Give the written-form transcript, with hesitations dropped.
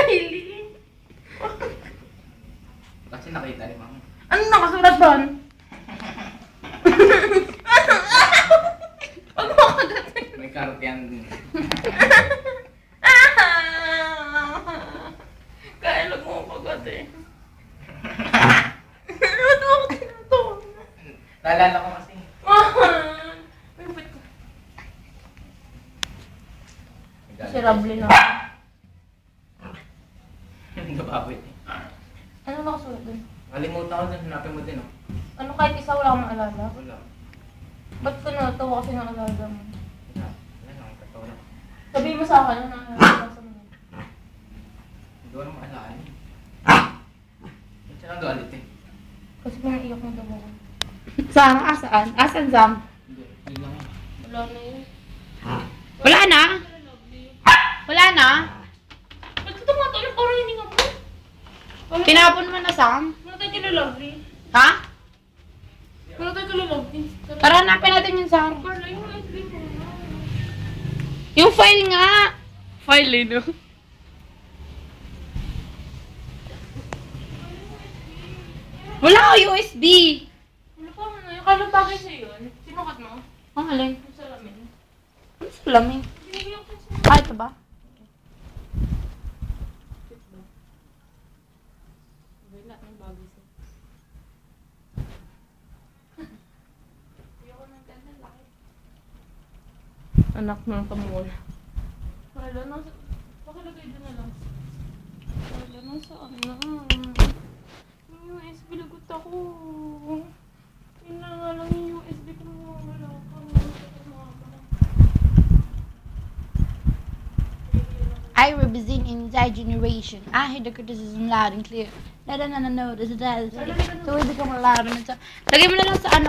Kylie. Kasi nakita ni Mama. Ano nakasulat doon? Huwag mo kagatin. May karot yan. Kaya huwag mo kagatin. Ba't mo ako tinatawa? Naalala ko kasi. May ba't ko? Si Rabli na. Nababit eh. Ano nakasulat doon? Kalimutan ko dun, hanapin mo din oh. Ano kahit isa wala kang maalala? Wala. Ba't ka natawa kasi naalala mo? Wala. Wala lang, katawa lang. Sabihin mo sa akin, ano naalala mo? Hindi ko naman maalala. Ba't siya nang galit eh? Kasi pinaiyak mo daw ako. Sam, asaan? Asan Sam? Hindi, yun lang eh. Wala na yun. Wala na? Wala na? Ba't ito mga tulong parang hindi nga po? Tinapon mo na Sam? Wala tayo kila Lovely. Ha? Wala tayo kila Lovely. Tara, hanapin natin yung Sam. Carla, yung ice cream mo na. Yung file nga. File eh, no? Wala ko USB. Wala pa mo na yun. Kala bagay sa'yo yun. Sinukat mo? Ang alin? Yung salamin. Ano salamin? Binigyan ko sa'yo. Ah, ito ba? Lahat ng bagay sa'yo. Ayoko ng ganda laki. Anak ng kamula. Wala na. Pakilagay doon na lang. Wala na saan na. Yung USB lagot ako. Yun na nga lang yung USB ko wala ka. I represent an entire generation. I hear the criticism loud and clear. No, this is that. So we become loud and lagay mo na lang sa ano.